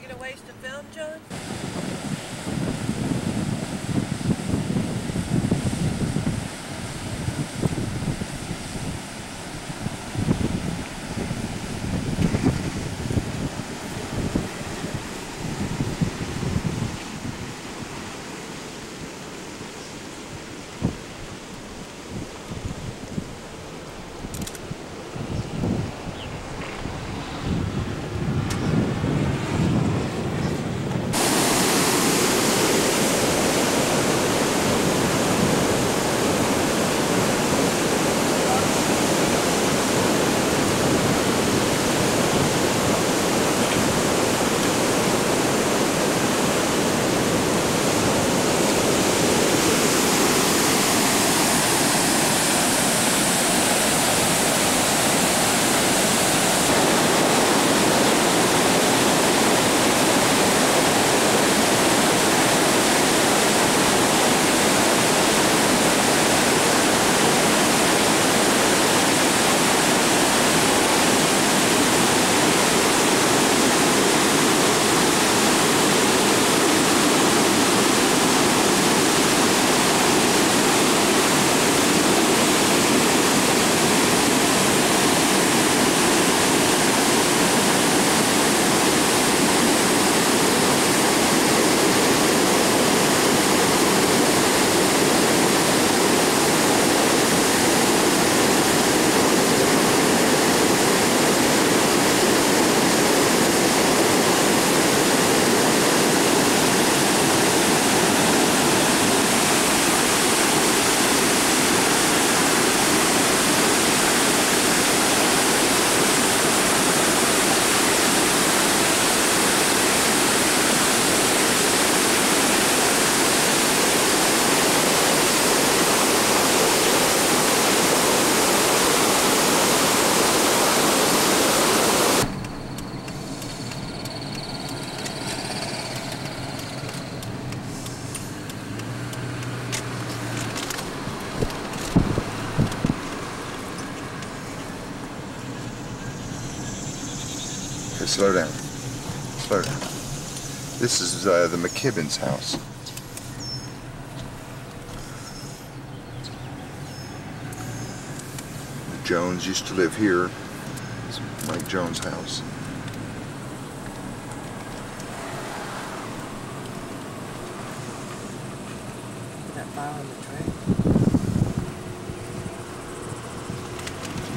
You gonna waste the film, John? Okay, slow down. Slow down. This is the McKibben's house. The Jones used to live here. It's Mike Jones' house. That file on the tray.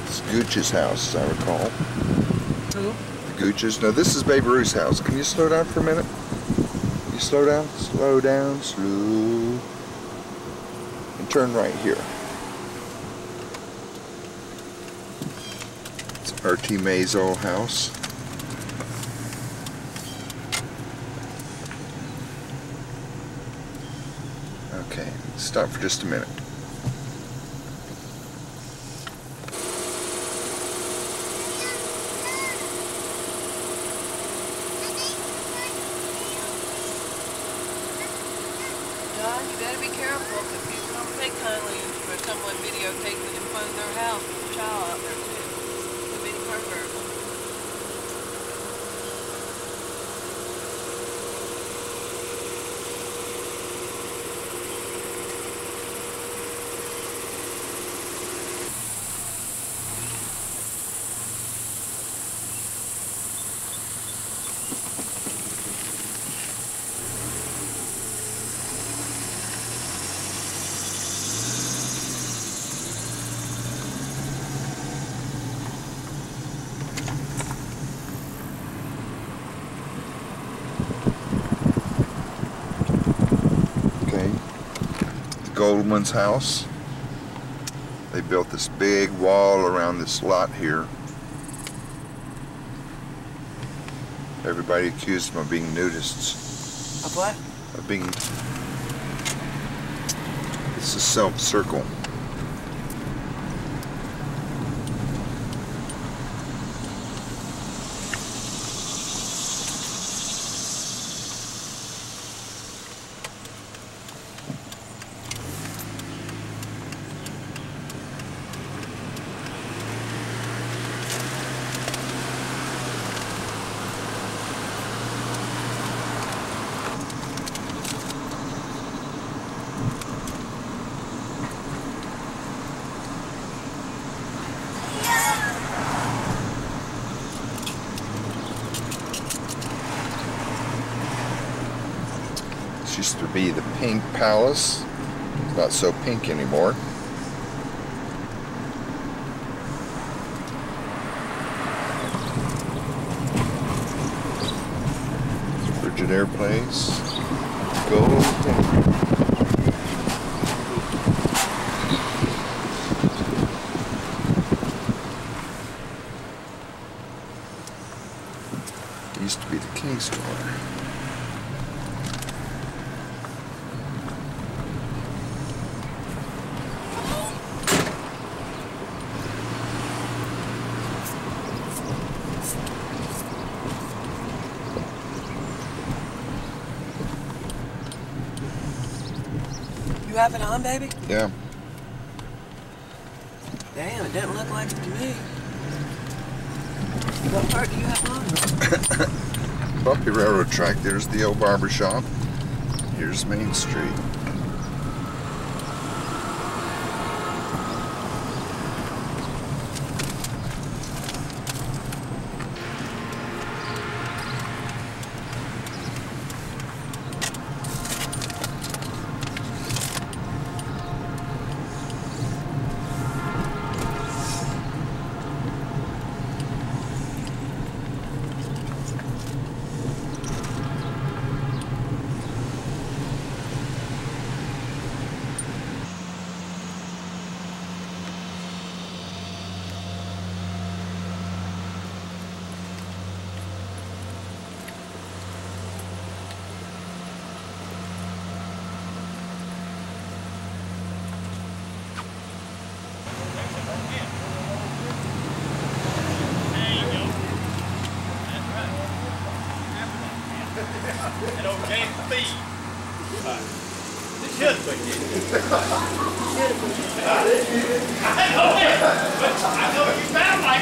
It's Gooch's house, as I recall. Who? Gooch's. No, this is Babe Ruth's house. Can you slow down for a minute? You slow down, slow down, slow. And turn right here. It's R.T. May's old house. Okay, stop for just a minute. You better be careful because people don't take kindly for someone videotaping in front of their house with a child out there too. It's a big pervert. Goldman's house. They built this big wall around this lot here. Everybody accused them of being nudists. Of what? Of being... It's a self-circle. This used to be the Pink Palace. It's not so pink anymore. Air Place. Go. It used to be the King Store. You have it on, baby? Yeah. Damn, it didn't look like it to me. What part do you have on? Bumpy railroad track. There's the old barber shop. Here's Main Street. And okay, feed. It should be. I know it, but I know you sound like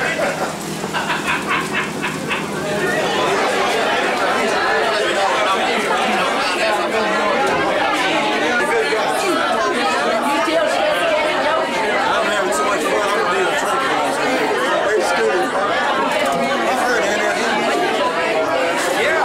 I'm having so much fun. I'm going to do a turkey. Very scooter. I've heard it. Yeah.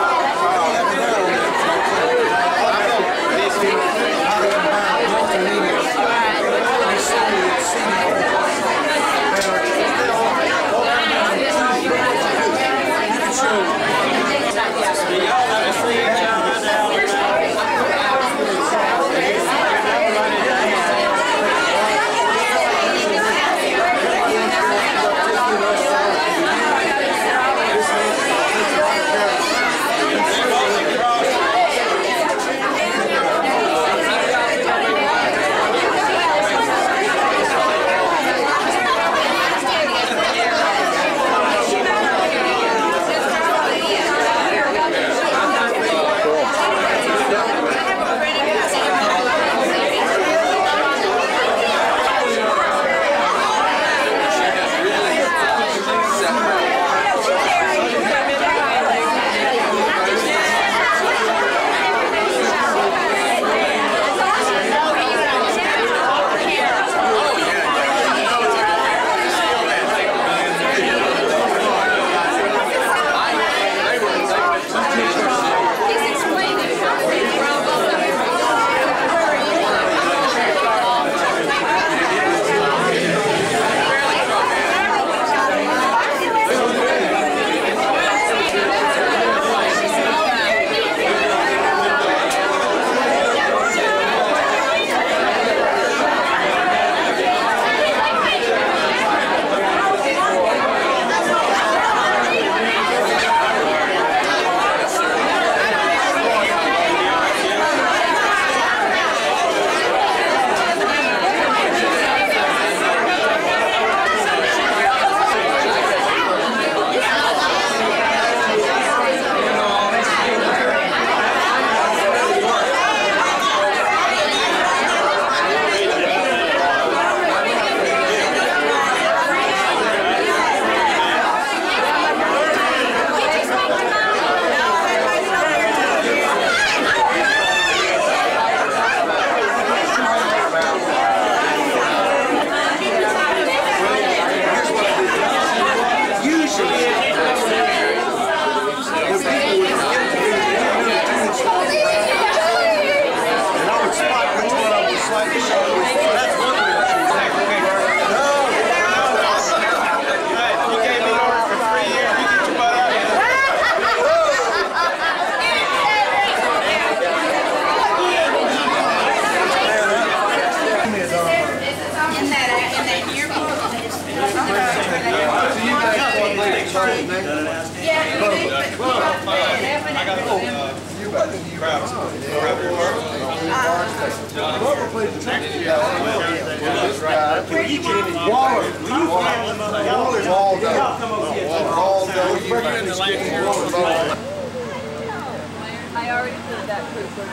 that Cooper.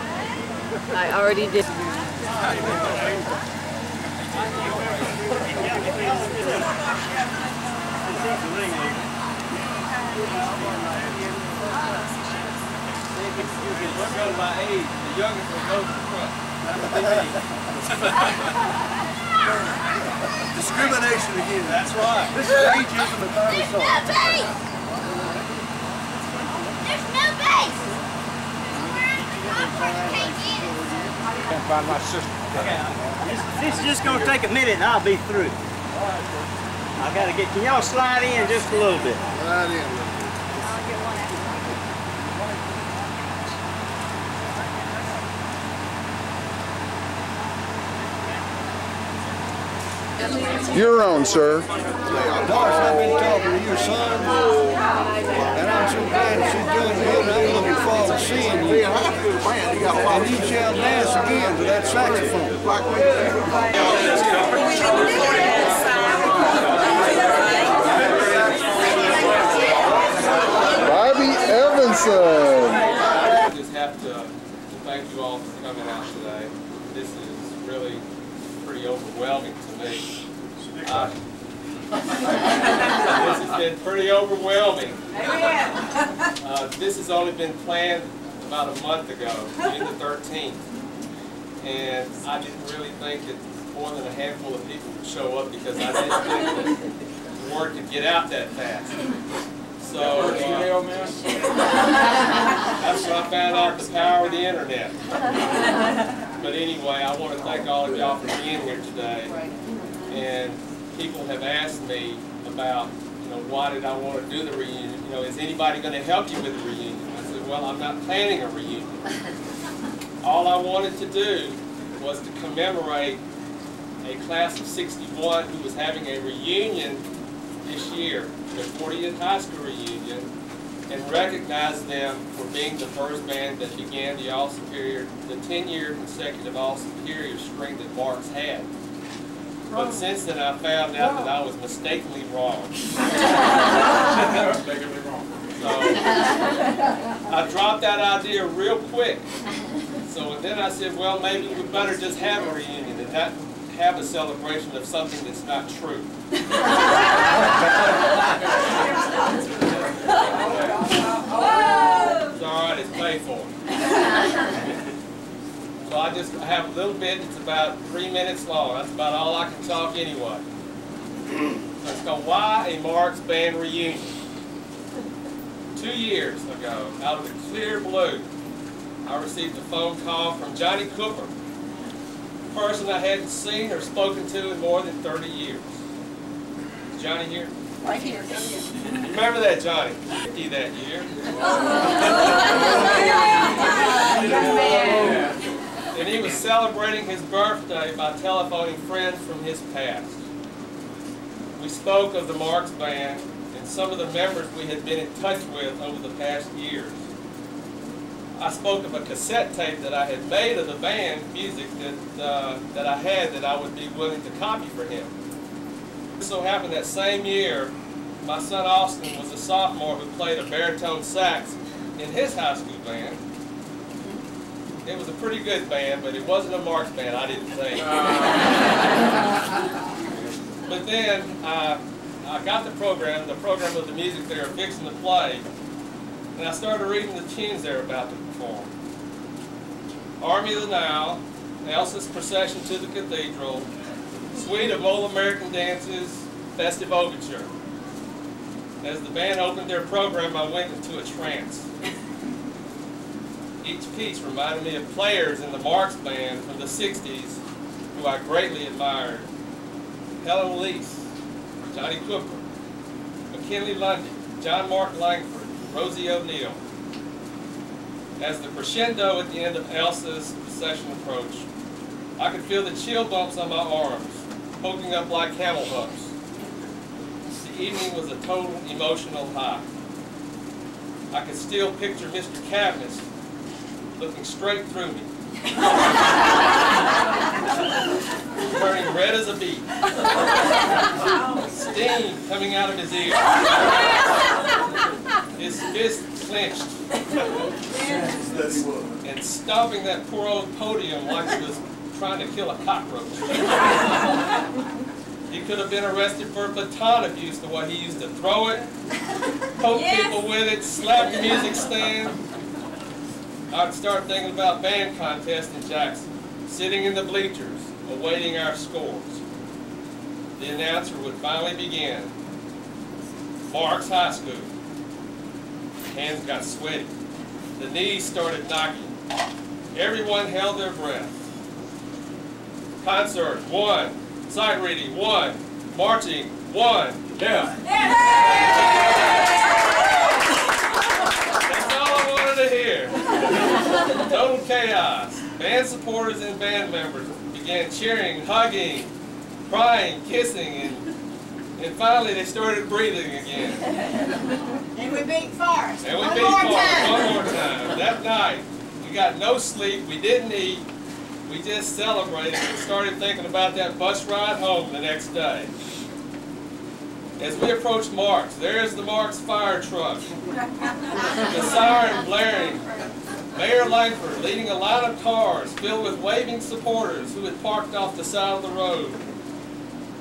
I already did. Let's go by age. The youngest will go to the front. Discrimination again. That's right. This is ageism at Tyre Cemetery. There's no base! Can't find my sister. This is just going to take a minute and I'll be through. I got to get, can y'all slide in just a little bit? Slide in. You're on, sir. Doris, I've been talking to your son, and I'm so glad that she's doing good, and I'm looking forward to seeing you. And you shall dance again to that saxophone. Bobby Evanson. I just have to thank you all for coming out today. This is really pretty overwhelming to me. This has been pretty overwhelming. This has only been planned about a month ago, June the 13th. And I didn't really think that more than a handful of people would show up because I didn't think that the word could get out that fast. So that's when I found out the power of the internet. But anyway, I want to thank all of y'all for being here today. And people have asked me about, why did I want to do the reunion? Is anybody going to help you with the reunion? I said, well, I'm not planning a reunion. All I wanted to do was to commemorate a class of '61 who was having a reunion this year, their 40th high school reunion, and recognize them for being the first band that began the All-Superior, the 10-year consecutive All-Superior string that Marks had. But since then, I found out that I was mistakenly wrong. So I dropped that idea real quick. So then I said, well, maybe we better just have a reunion and not have a celebration of something that's not true. It's all right, it's paid for. So I have a little bit, it's about 3 minutes long. That's about all I can talk anyway. Let's go, why a Marks Band reunion? 2 years ago, out of the clear blue, I received a phone call from Johnny Cooper, a person I hadn't seen or spoken to in more than 30 years. Is Johnny here? Right here. Remember that, Johnny? 50 that year. And he was celebrating his birthday by telephoning friends from his past. We spoke of the Marks Band and some of the members we had been in touch with over the past years. I spoke of a cassette tape that I had made of the band music that I had that I would be willing to copy for him. It so happened that same year, my son Austin was a sophomore who played a baritone sax in his high school band. It was a pretty good band, but it wasn't a Marks band, I didn't think. But then I got the program of the music they were fixing to play, and I started reading the tunes they were about to perform. Army of the Nile, Elsa's Procession to the Cathedral, Suite of Old American Dances, Festive Overture. As the band opened their program, I went into a trance. Each piece reminded me of players in the Marks Band from the 60s who I greatly admired. Helen Leese, Johnny Cooper, McKinley Lundy, John Mark Langford, Rosie O'Neill. As the crescendo at the end of Elsa's procession approached, I could feel the chill bumps on my arms, poking up like camel humps. The evening was a total emotional high. I could still picture Mr. Caviness looking straight through me, turning red as a beet, steam coming out of his ears, his fists clenched and stomping that poor old podium like he was trying to kill a cockroach. He could have been arrested for baton abuse, the way he used to throw it, poke people with it, slap the music stand. I'd start thinking about band contests in Jackson, sitting in the bleachers, awaiting our scores. The announcer would finally begin. Marks High School. Hands got sweaty. The knees started knocking. Everyone held their breath. Concert, 1. Sight reading, 1. Marching, 1. Yeah. That's all I wanted to hear. Total chaos. Band supporters and band members began cheering, hugging, crying, kissing, and finally they started breathing again. And we beat Forrest. And we beat Forrest one more time. That night, we got no sleep, we didn't eat, we just celebrated and started thinking about that bus ride home the next day. As we approached Marks, there's the Marks fire truck, the siren blaring, Mayor Langford leading a line of cars filled with waving supporters who had parked off the side of the road.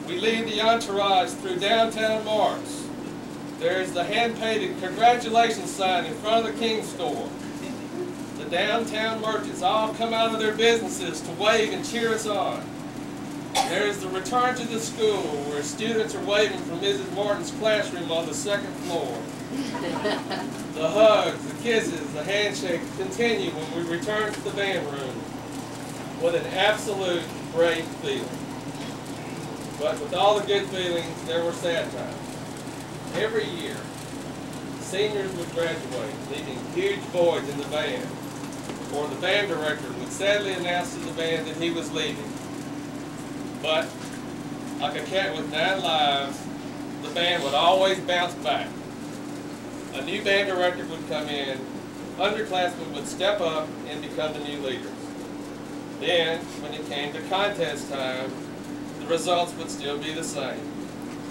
We lead the entourage through downtown Marks. There's the hand-painted congratulations sign in front of the King store. The downtown merchants all come out of their businesses to wave and cheer us on. There's the return to the school where students are waving from Mrs. Martin's classroom on the second floor. The hugs, the kisses, the handshakes continue when we return to the band room. What an absolute great feeling. But with all the good feelings, there were sad times. Every year, seniors would graduate, leaving huge voids in the band, or the band director would sadly announce to the band that he was leaving. But, like a cat with 9 lives, the band would always bounce back. A new band director would come in, underclassmen would step up and become the new leaders. Then, when it came to contest time, the results would still be the same.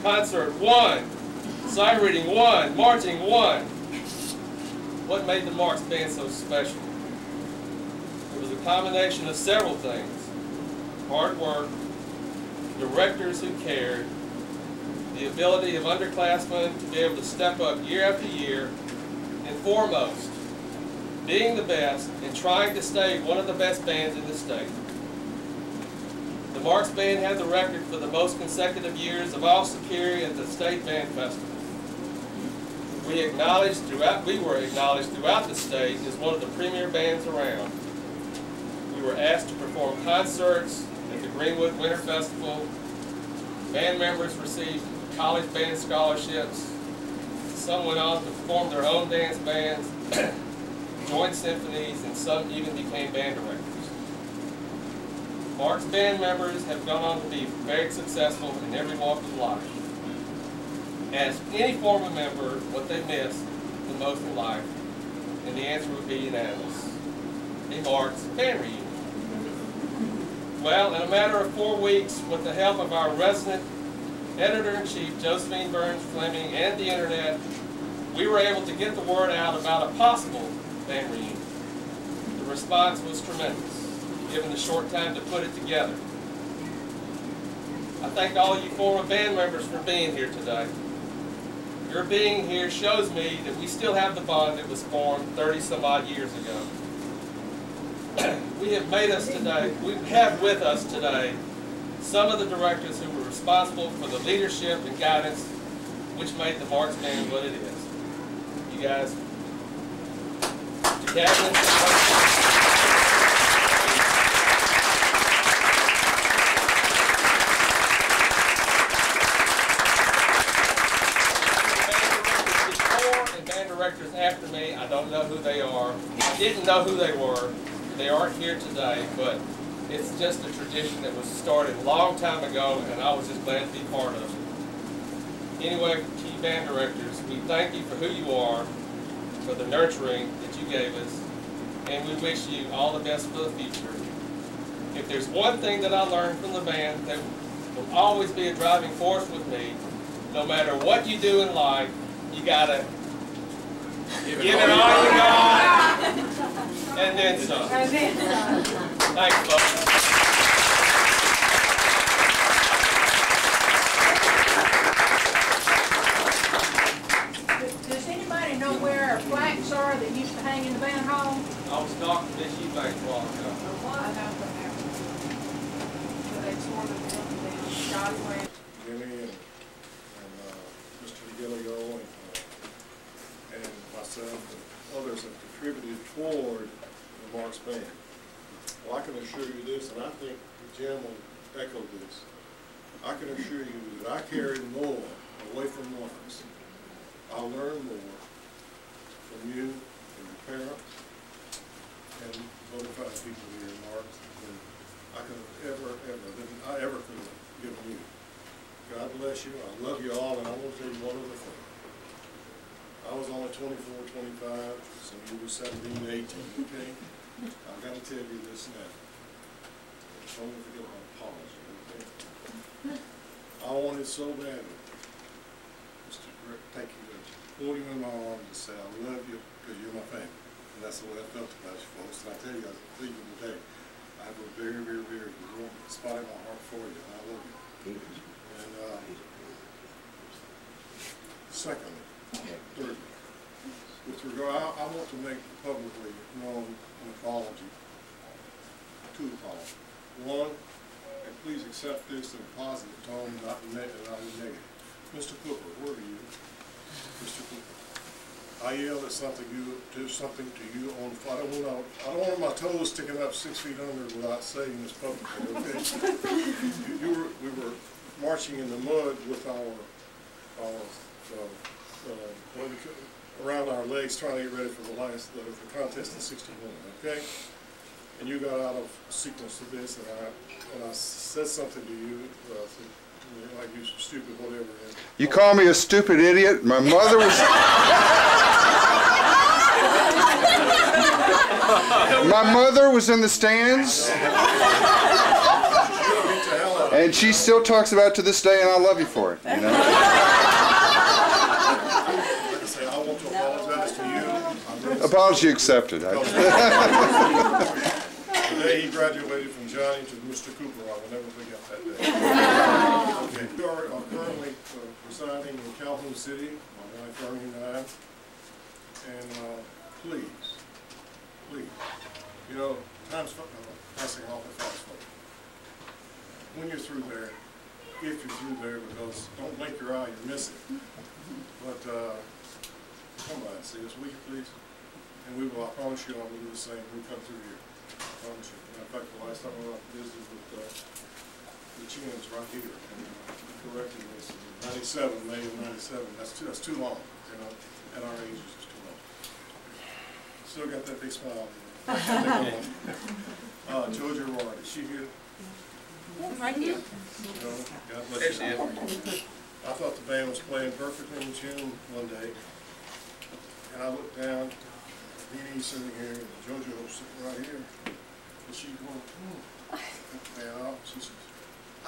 Concert 1, sight reading 1, marching 1. What made the Marks band so special? It was a combination of several things. Hard work, directors who cared, the ability of underclassmen to be able to step up year after year, and foremost, being the best and trying to stay one of the best bands in the state. The Marks Band had the record for the most consecutive years of all superior at the State Band Festival. We were acknowledged throughout the state as one of the premier bands around. We were asked to perform concerts at the Greenwood Winter Festival. Band members received college band scholarships. Some went on to form their own dance bands, joined symphonies, and some even became band directors. Marks band members have gone on to be very successful in every walk of life. Ask any former member what they miss the most in life, and the answer would be unanimous. A Marks band reunion. Well, in a matter of 4 weeks, with the help of our resident editor-in-chief, Josephine Burns Fleming, and the internet, we were able to get the word out about a possible band reunion. The response was tremendous, given the short time to put it together. I thank all of you former band members for being here today. Your being here shows me that we still have the bond that was formed 30-some-odd years ago. We have with us today some of the directors who were responsible for the leadership and guidance which made the Marks Band what it is. You guys, to Caviness, directors after me, I don't know who they are. I didn't know who they were. They aren't here today, but it's just a tradition that was started a long time ago, and I was just glad to be part of it. Anyway, to you band directors, we thank you for who you are, for the nurturing that you gave us, and we wish you all the best for the future. If there's one thing that I learned from the band that will always be a driving force with me, no matter what you do in life, you gotta Give it all you got, and then some. Thanks, folks. Does anybody know where flags are that used to hang in the band hall? I was talking to Miss Eubanks a while ago. Jimmy and Mr. Gillio and myself and others have contributed toward the Marks Band. Well, I can assure you this, and I think Jim will echo this. I can assure you that I carry more away from Marks. I'll learn more from you and your parents and other fine people here in Marks than I could have ever could have given you. God bless you. I love you all, and I want to tell you one other thing. I was only 24, 25, some of you were 17, 18, okay? I've got to tell you this now. Don't forget my apology, okay? I wanted so badly, Mr. Rick, thank you, to pull you in my arms and say I love you because you're my family. And that's the way I felt about you folks. And I tell you, I was thinking today, I have a very, very, very warm spot in my heart for you, and I love you. And secondly, thirdly, with regard, I want to make publicly known an apology, two apologies. One, and please accept this in a positive tone, not negative. Mr. Cooper, where are you? Mr. Cooper, I yelled at something to you on the phone. I don't want my toes sticking up 6 feet under without saying this publicly, okay? We were marching in the mud with our around our legs, trying to get ready for the contest in '61. Okay, and you got out of sequence to this, and I said something to you. Like you stupid, whatever. You call me a stupid idiot? My mother was. My mother was in the stands. And she still talks about it to this day, and I love you for it. You know? Like I say, I want to apologize to you. Apology accepted. The day he graduated from Johnny to Mr. Cooper, I will never forget that day. Okay, we are currently residing in Calhoun City, my wife Ernie and I. And please, you know, time's passing awfully fast, folks. When you're through there, if you're through there, because don't blink your eye, you'll miss it. But come by and see us, will you please? And we will, I promise you, I will do the same when we come through here. I promise you. In fact, the last time I visited with the Chinns right here, and correcting this, 97, May of '97, that's too long, you know, at our age it's just too long. Still got that big smile. Georgia Roy, is she here? Right here. God bless you. I thought the band was playing perfectly in tune one day, and I looked down, Dee sitting here, and JoJo sitting right here, and she going, cut the band off. She says,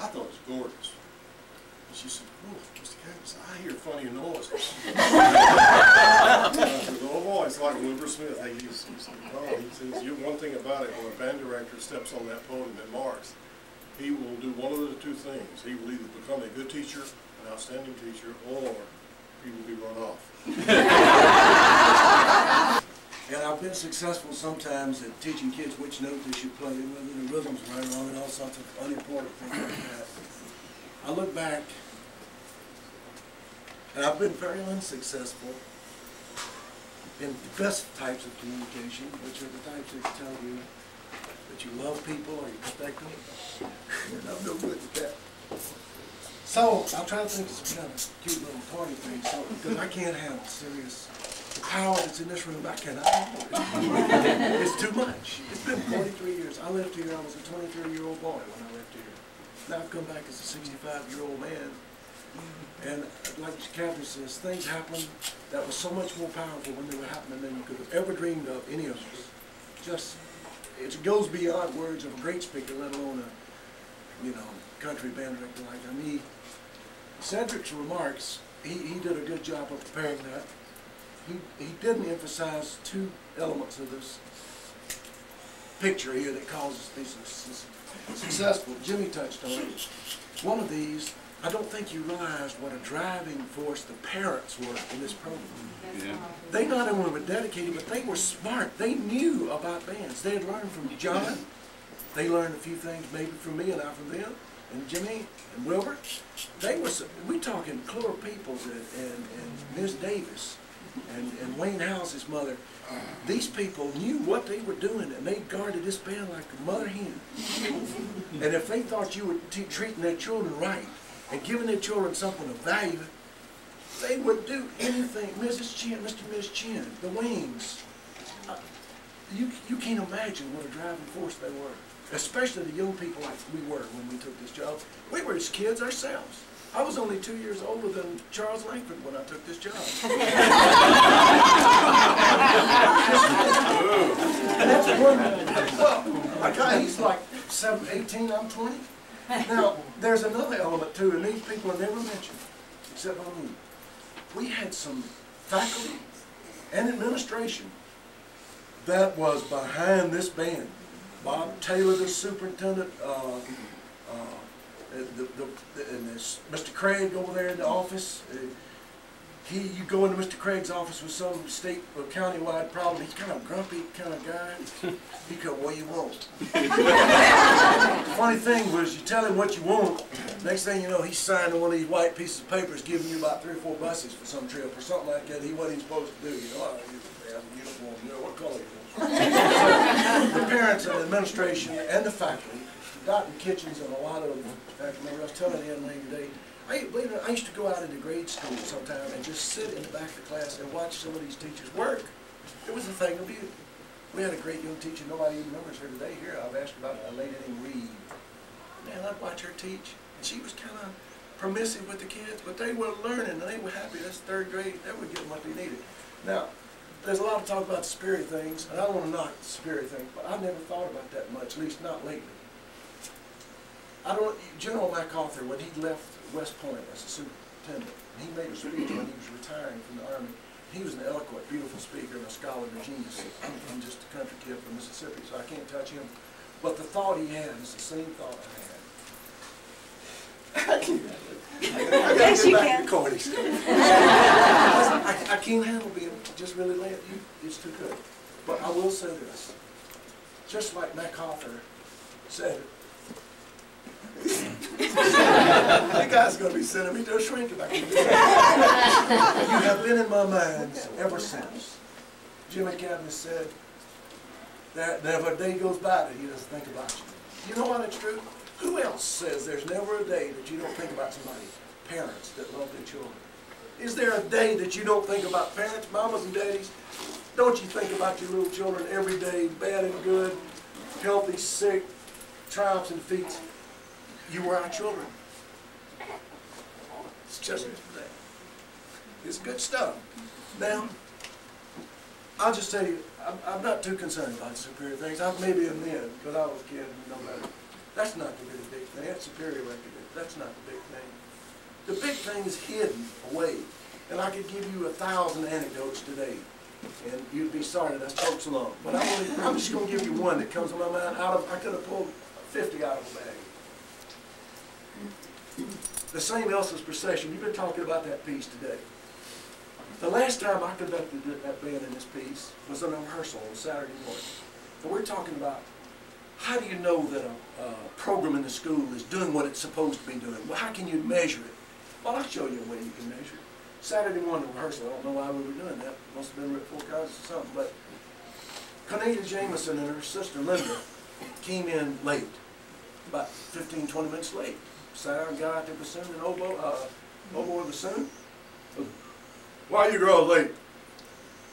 I thought it was gorgeous. And she said, oh, Mr. Caviness, I hear funny noises. I said, oh boy, it's like Wilbur Smith. He said, oh, he says, one thing about it, when a band director steps on that podium at Marks, he will do one of the two things. He will either become a good teacher, an outstanding teacher, or he will be run off. And I've been successful sometimes at teaching kids which note they should play, whether the rhythm's right or wrong, and all sorts of unimportant things like that. I look back, and I've been very unsuccessful in the best types of communication, which are the types that tell you that you love people or you respect them. And I'm no good at that. So I'll try to think of some kind of cute little party thing, so because I can't handle serious. The power that's in this room, I cannot handle it. It's too much. It's been 43 years. I left here, I was a 23-year-old boy when I left here. Now I've come back as a 65-year-old man. And like Caviness says, things happen that was so much more powerful when they were happening than you could have ever dreamed of, any of us. Just, it goes beyond words of a great speaker, let alone a, you know, country band director like me. Cedric's remarks, he did a good job of preparing that. he didn't emphasize two elements of this picture here that causes these successful. Jimmy touched on it. One of these, I don't think you realized what a driving force the parents were in this program. Yeah. They not only were dedicated, but they were smart. They knew about bands. They had learned from John. They learned a few things maybe from me and I from them, and Jimmy and Wilbur. They were, we talking Clore Peoples and Miss Davis and Wayne House's mother. These people knew what they were doing, and they guarded this band like a mother hen. And if they thought you were treating their children right and giving their children something of value, they would do anything. Mrs. Chinn, Mr. and Miss Chinn, the Wings. You can't imagine what a driving force they were, especially the young people like we were when we took this job. We were just kids ourselves. I was only 2 years older than Charles Langford when I took this job. And that's one, well, my guy, he's like 18, I'm 20. Now, there's another element too, and these people are never mentioned, except by me. We had some faculty and administration that was behind this band. Bob Taylor, the superintendent, and this Mr. Craig over there in the office. You go into Mr. Craig's office with some state or county-wide problem. He's kind of a grumpy kind of guy. He go, "What do you want?" The funny thing was, you tell him what you want. Next thing you know, he's signing one of these white pieces of papers, giving you about 3 or 4 buses for some trip or something like that. He wasn't supposed to do. You know, uniform. You know what color you want. So, the parents and the administration and the faculty got in kitchens and a lot of them. In fact, I was telling the young lady today, I used to go out into grade school sometime and just sit in the back of the class and watch some of these teachers work. It was a thing of beauty. We had a great young teacher, nobody even remembers her today. Here, I've asked about a lady named Reed. Man, I'd watch her teach, and she was kind of permissive with the kids, but they were learning, and they were happy. That's 3rd grade. They were getting what they needed. Now, there's a lot of talk about the spirit things, and I don't want to knock the spirit things, but I've never thought about that much, at least not lately. General MacArthur, when he left West Point as a superintendent, he made a speech when he was retiring from the Army. He was an eloquent, beautiful speaker and a scholar and a genius. I'm just a country kid from Mississippi, so I can't touch him. But the thought he had is the same thought I had. Yes, you can. I can't handle being just really late. It's too good. But I will say this. Just like MacArthur said, that guy's going to be sending me to a shrink if I can do that. You have been in my mind ever since. Jimmy Caviness said that never a day goes by that he doesn't think about you. You know why that's true? Who else says there's never a day that you don't think about somebody? Parents that love their children. Is there a day that you don't think about parents, mamas and daddies? Don't you think about your little children every day, bad and good, healthy, sick, triumphs and defeats? You were our children. It's just that. It's good stuff. Now, I'll just tell you, I'm not too concerned about superior things. I maybe am then, because I was a kid and no matter. That's not the really big thing. That's superior recognition. That's not the big thing. The big thing is hidden away. And I could give you 1,000 anecdotes today, and you'd be sorry that I spoke so long. But I'm just going to give you one that comes to my mind. I could have pulled 50 out of the bag. The St. Elsie's procession, you've been talking about that piece today. The last time I conducted that band in this piece was in a rehearsal on Saturday morning. And we're talking about how do you know that a program in the school is doing what it's supposed to be doing? Well, how can you measure it? Well, I'll show you a way you can measure it. Saturday morning rehearsal, I don't know why we were doing that. Must have been before college or something. But Cornelia Jameson and her sister Linda came in late, about 15, 20 minutes late. Sat down and got out their bassoon and oboe the bassoon. Why are you girls late?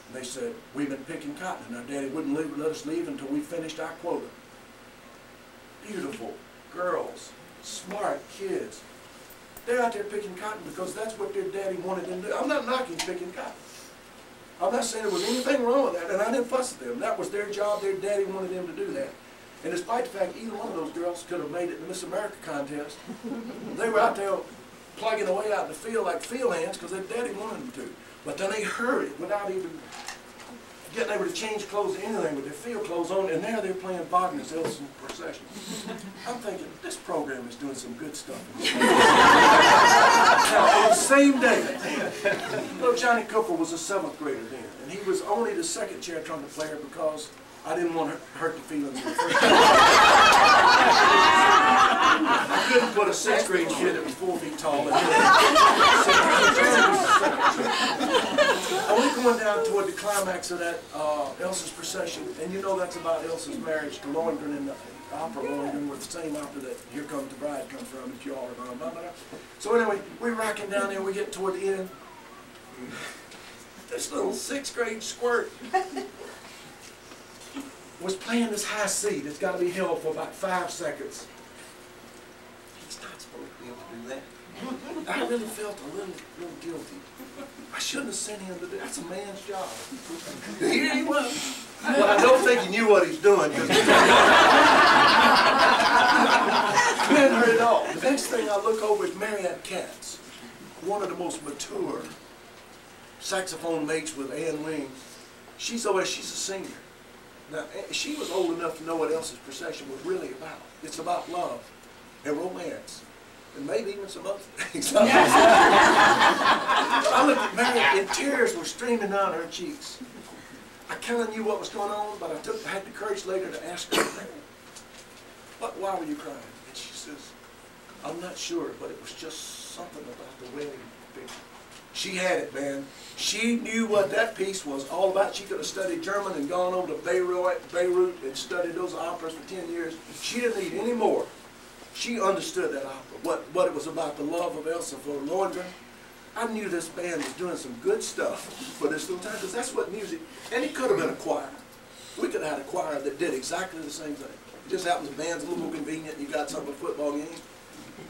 And they said, we've been picking cotton and our daddy wouldn't let us leave until we finished our quota. Beautiful girls, smart kids. They're out there picking cotton because that's what their daddy wanted them to do. I'm not knocking picking cotton. I'm not saying there was anything wrong with that, and I didn't fuss at them. That was their job. Their daddy wanted them to do that. And despite the fact either one of those girls could have made it in the Miss America contest, they were out there plugging away out in the field like field hands because their daddy wanted them to. But then they hurried without even getting able to change clothes or anything with their field clothes on, and now they're playing Wagner's Elson Procession. I'm thinking, this program is doing some good stuff. Now, on the same day, little Johnny Cooper was a 7th grader then, and he was only the 2nd chair trumpet player because I didn't want to hurt the feelings of the first chair. I couldn't put a 6th grade kid that was 4 feet tall in. And we're going down toward the climax of that Elsa's procession, and you know that's about Elsa's marriage to Lohengrin in the opera Lohengrin, with the same opera that Here Comes the Bride comes from, that you all are going to. So anyway, we're rocking down there, we get toward the end. This little 6th grade squirt was playing this high C that's got to be held for about 5 seconds. He's not supposed to be able to do that. I really felt a little guilty. I shouldn't have sent him to do that. That's a man's job. Here he was. Well, I don't think he knew what he's doing. He hadn't heard it all. The next thing I look over is Mariette Katz, one of the most mature saxophone mates with Ann Wing. She's a senior. Now, she was old enough to know what Elsa's procession was really about. It's about love and romance, and maybe even some other things. I looked at Mariette, and tears were streaming down her cheeks. I kind of knew what was going on, but I had the courage later to ask her, why were you crying? And she says, I'm not sure, but it was just something about the wedding picture. She had it, man. She knew what that piece was all about. She could have studied German and gone over to Beirut and studied those operas for 10 years. She didn't need any more. She understood that opera, what it was about, the love of Elsa for Lohengrin. I knew this band was doing some good stuff for this little time, because that's what music, and it could have been a choir. We could have had a choir that did exactly the same thing. It just happens the band's a little more convenient, you got some of a football game,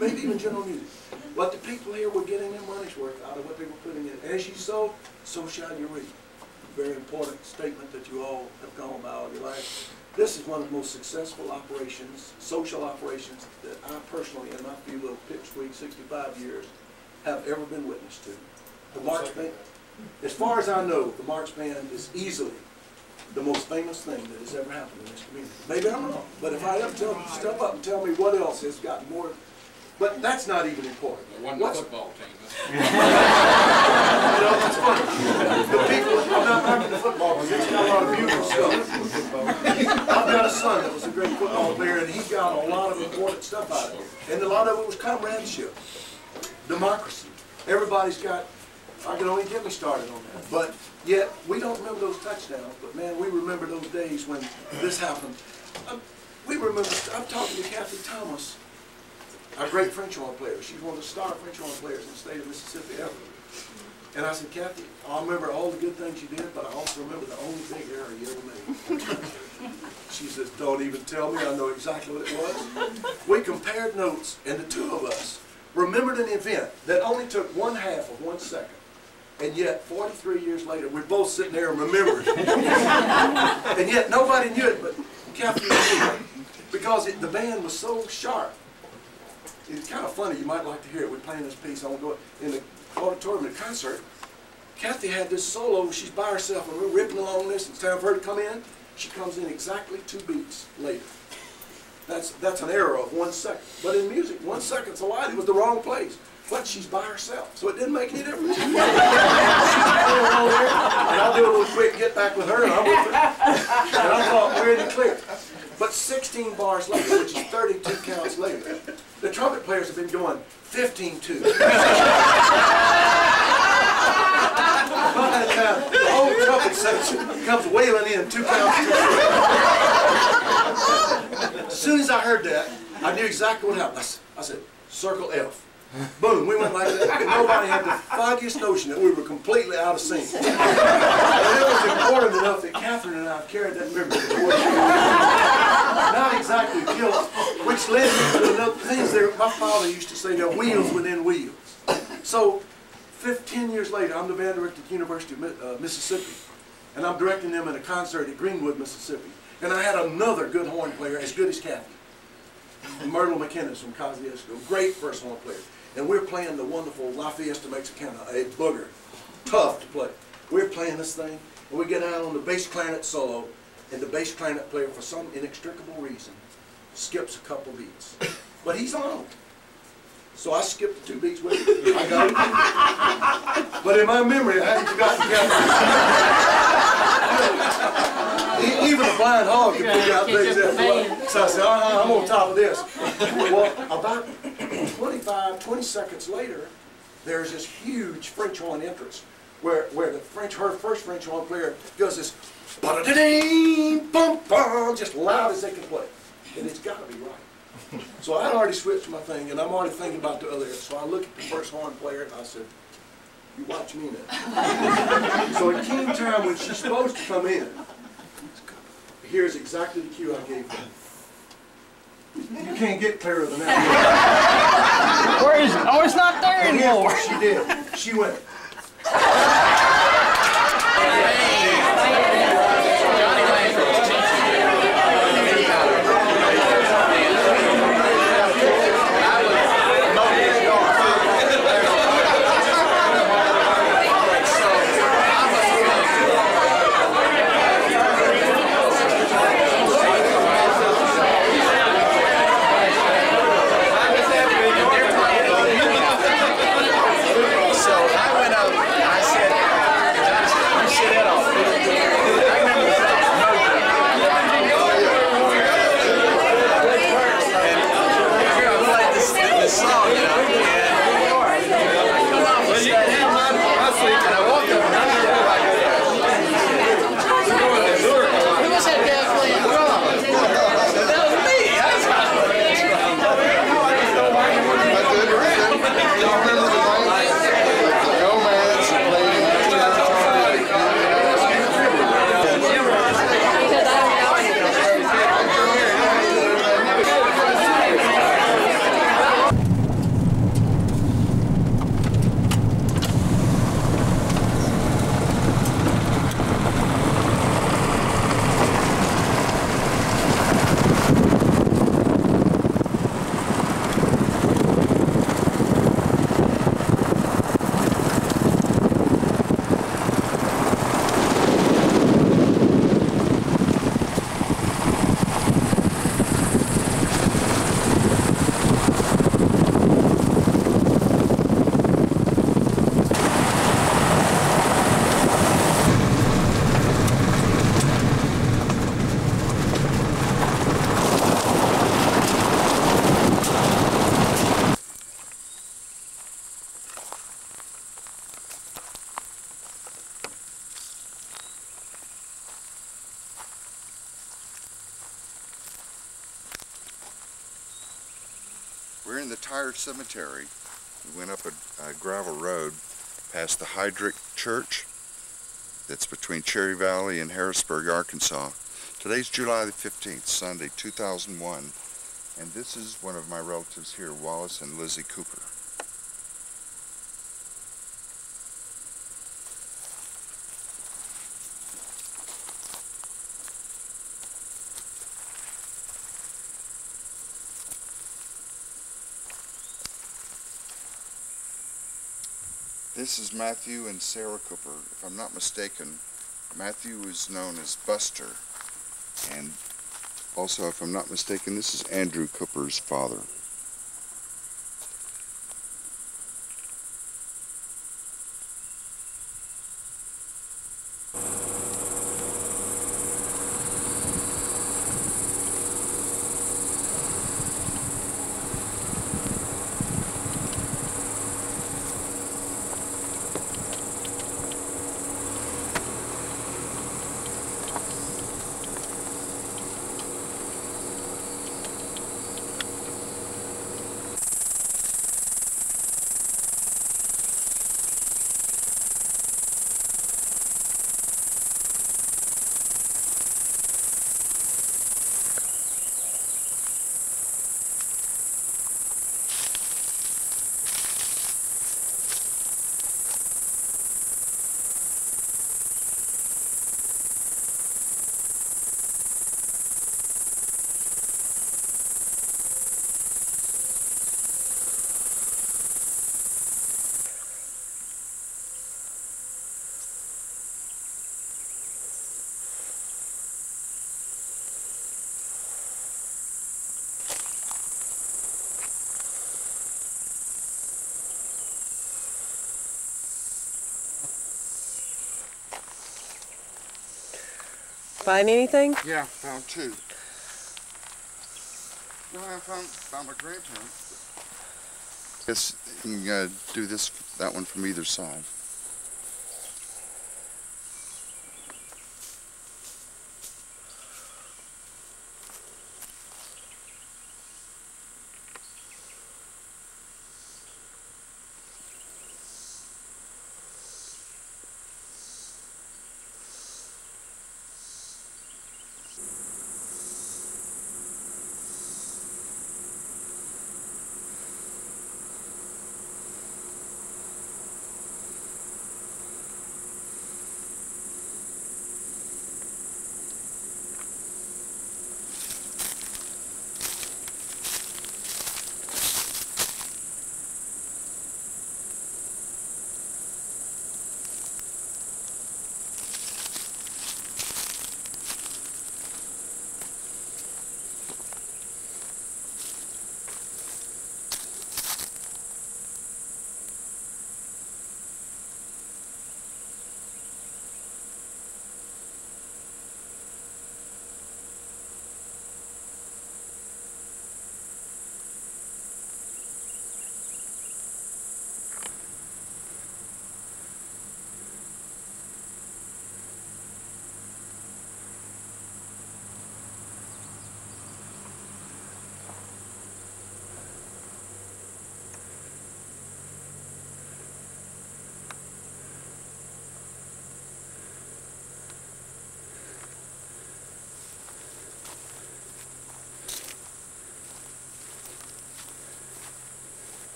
maybe even general music. But the people here were getting their money's worth out of what they were putting in. As you sow, so shall you reap. Very important statement that you all have gone by all your life. This is one of the most successful operations, social operations, that I personally, in my few little pipsqueak 65 years, have ever been witness to. The March Band, as far as I know, the March Band is easily the most famous thing that has ever happened in this community. Maybe I'm wrong, but if I ever step up and tell me what else has gotten more, but that's not even important. It wasn't a football team. You know, that's funny. The people, I'm not knocking the football because it's got a lot of beautiful stuff. I've got a son that was a great football player, and he got a lot of important stuff out of it. And a lot of it was comradeship, democracy. Everybody's got, I can only get me started on that. But yet, we don't remember those touchdowns, but man, we remember those days when this happened. We remember, I'm talking to Kathy Thomas, our great French horn player. She's one of the star French horn players in the state of Mississippi ever. And I said, Kathy, I remember all the good things you did, but I also remember the only big error you ever made. She says, don't even tell me, I know exactly what it was. We compared notes, and the two of us remembered an event that only took 1/2 of 1 second. And yet, 43 years later, we're both sitting there and remembering. And yet, nobody knew it but Kathy knew it. Because the band was so sharp. It's kind of funny, you might like to hear it. We're playing this piece, I won't go in the auditorium at a concert. Kathy had this solo, she's by herself, and we're ripping along this. It's time for her to come in. She comes in exactly 2 beats later. That's an error of 1 second. But in music, 1 second's a lot. It was the wrong place. But she's by herself, so it didn't make any difference. She's playing over there, and I'll do a little quick get back with her, and I'm with her. And I thought, we're in the clear. But 16 bars later, which is 32 counts later, the trumpet players have been going 15-2. By that time, the whole trumpet section comes wailing in 2 counts too short. As soon as I heard that, I knew exactly what happened. I said, circle F. Boom, we went like that. Nobody had the foggiest notion that we were completely out of sync. And it was important enough that Catherine and I carried that memory. Not exactly killed, which led me to another things there. My father used to say, there are wheels within wheels. So, 10 years later, I'm the band director at the University of Mississippi, and I'm directing them in a concert at Greenwood, Mississippi. And I had another good horn player, as good as Kathy, Myrtle McKinnis from Kosciuszko, great first horn player. And we're playing the wonderful La Fiesta Mexicana, a booger. tough to play. We're playing this thing, and we get out on the bass clarinet solo, and the bass clarinet player, for some inextricable reason, skips a couple beats. But he's on. So I skipped the 2 beats with him. I got it. But in my memory, I hadn't forgotten Caviness. Even a blind hog can figure out things that way. So I said, I'm on top of this. Well, about 20 seconds later, there's this huge French horn entrance where her first French horn player does this ba-da-da-ding, bum-bum, just loud as they can play. And it's got to be right. So I'd already switched my thing, and I'm already thinking about the other. So I look at the first horn player, and I said, you watch me now. So it came time when she's supposed to come in. Here's exactly the cue I gave her. You can't get clearer than that. Where is it? Oh, it's not there And here's anymore. what she did. She went. We're in the Tyre Cemetery. We went up a gravel road past the Cedric Church that's between Cherry Valley and Harrisburg, Arkansas. Today's July the 15th, Sunday, 2001, and this is one of my relatives here, Wallace and Lizzie Cooper. This is Matthew and Sarah Cooper. If I'm not mistaken, Matthew is known as Buster. And also, if I'm not mistaken, this is Andrew Cooper's father. Find anything? Yeah, found two. No, I found my grandparents. Yes, you can do that one from either side.